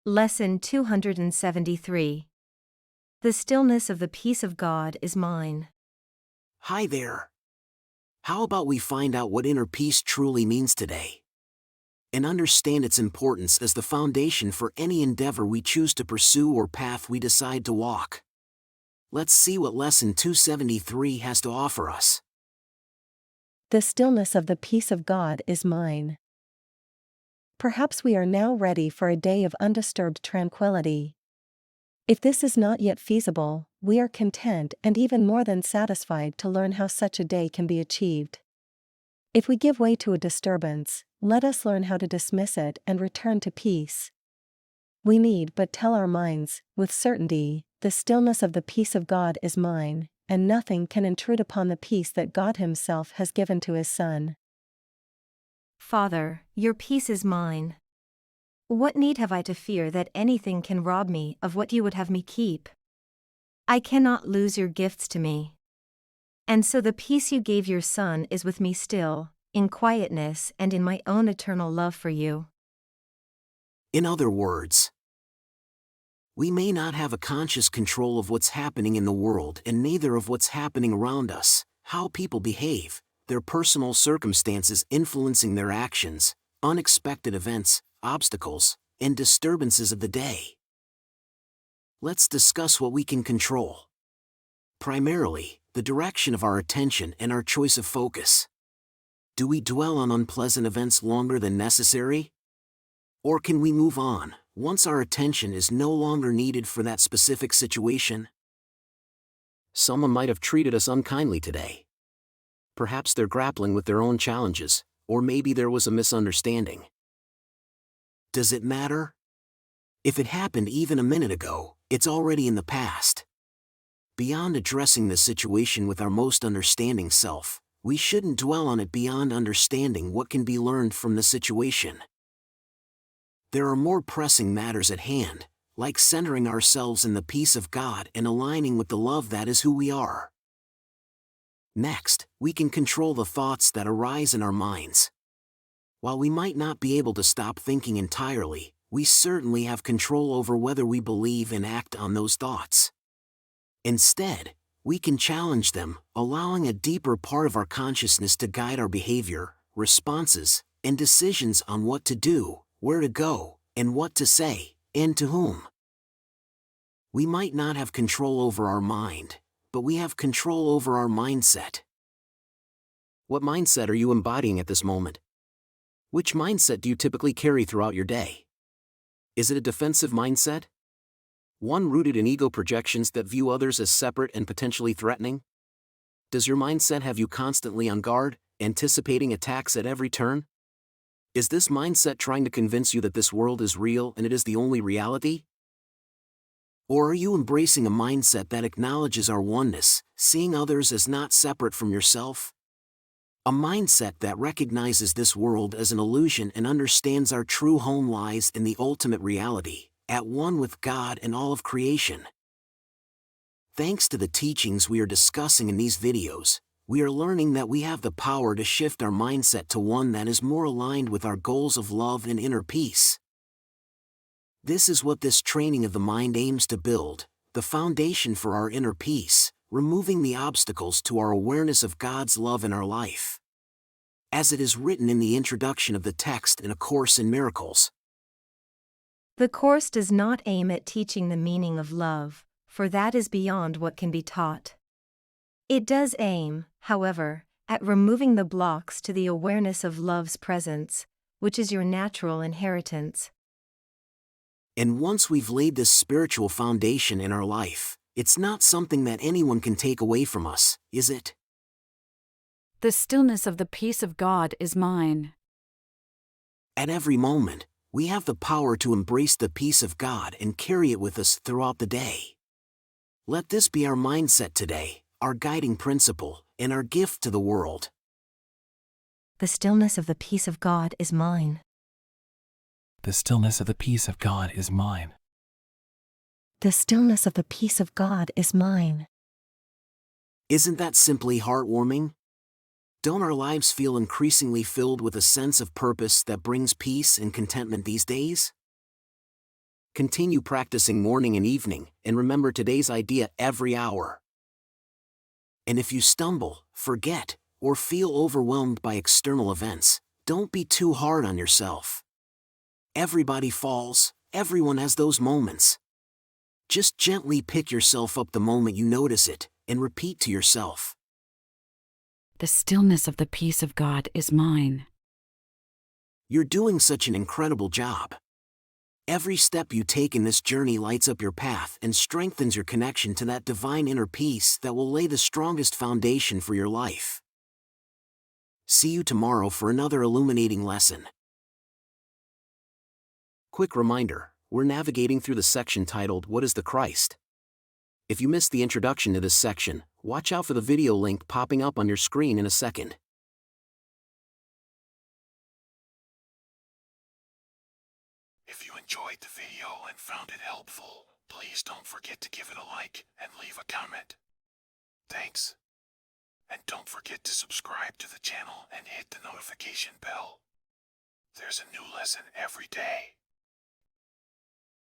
Lesson 273. The stillness of the peace of God is mine. Hi there. How about we find out what inner peace truly means today? And understand its importance as the foundation for any endeavor we choose to pursue or path we decide to walk. Let's see what Lesson 273 has to offer us. The stillness of the peace of God is mine. Perhaps we are now ready for a day of undisturbed tranquility. If this is not yet feasible, we are content and even more than satisfied to learn how such a day can be achieved. If we give way to a disturbance, let us learn how to dismiss it and return to peace. We need but tell our minds, with certainty, the stillness of the peace of God is mine, and nothing can intrude upon the peace that God Himself has given to His Son. Father, your peace is mine. What need have I to fear that anything can rob me of what you would have me keep? I cannot lose your gifts to me. And so the peace you gave your Son is with me still, in quietness and in my own eternal love for you. In other words, we may not have a conscious control of what's happening in the world and neither of what's happening around us, how people behave, their personal circumstances influencing their actions, unexpected events, obstacles, and disturbances of the day. Let's discuss what we can control. Primarily, the direction of our attention and our choice of focus. Do we dwell on unpleasant events longer than necessary? Or can we move on, once our attention is no longer needed for that specific situation? Someone might have treated us unkindly today. Perhaps they're grappling with their own challenges, or maybe there was a misunderstanding. Does it matter? If it happened even a minute ago, it's already in the past. Beyond addressing the situation with our most understanding self, we shouldn't dwell on it beyond understanding what can be learned from the situation. There are more pressing matters at hand, like centering ourselves in the peace of God and aligning with the love that is who we are. Next, we can control the thoughts that arise in our minds. While we might not be able to stop thinking entirely, we certainly have control over whether we believe and act on those thoughts. Instead, we can challenge them, allowing a deeper part of our consciousness to guide our behavior, responses, and decisions on what to do, where to go, and what to say, and to whom. We might not have control over our mind, but we have control over our mindset. What mindset are you embodying at this moment? Which mindset do you typically carry throughout your day? Is it a defensive mindset? One rooted in ego projections that view others as separate and potentially threatening? Does your mindset have you constantly on guard, anticipating attacks at every turn? Is this mindset trying to convince you that this world is real and it is the only reality? Or are you embracing a mindset that acknowledges our oneness, seeing others as not separate from yourself? A mindset that recognizes this world as an illusion and understands our true home lies in the ultimate reality, at one with God and all of creation. Thanks to the teachings we are discussing in these videos, we are learning that we have the power to shift our mindset to one that is more aligned with our goals of love and inner peace. This is what this training of the mind aims to build, the foundation for our inner peace, removing the obstacles to our awareness of God's love in our life. As it is written in the introduction of the text in A Course in Miracles. The Course does not aim at teaching the meaning of love, for that is beyond what can be taught. It does aim, however, at removing the blocks to the awareness of love's presence, which is your natural inheritance. And once we've laid this spiritual foundation in our life, it's not something that anyone can take away from us, is it? The stillness of the peace of God is mine. At every moment, we have the power to embrace the peace of God and carry it with us throughout the day. Let this be our mindset today, our guiding principle, and our gift to the world. The stillness of the peace of God is mine. The stillness of the peace of God is mine. The stillness of the peace of God is mine. Isn't that simply heartwarming? Don't our lives feel increasingly filled with a sense of purpose that brings peace and contentment these days? Continue practicing morning and evening, and remember today's idea every hour. And if you stumble, forget, or feel overwhelmed by external events, don't be too hard on yourself. Everybody falls, everyone has those moments. Just gently pick yourself up the moment you notice it, and repeat to yourself, The stillness of the peace of God is mine. "You're doing such an incredible job." Every step you take in this journey lights up your path and strengthens your connection to that divine inner peace that will lay the strongest foundation for your life. See you tomorrow for another illuminating lesson. Quick reminder, we're navigating through the section titled, "What is the Christ?" If you missed the introduction to this section, watch out for the video link popping up on your screen in a second. If you enjoyed the video and found it helpful, please don't forget to give it a like and leave a comment. Thanks. And don't forget to subscribe to the channel and hit the notification bell. There's a new lesson every day.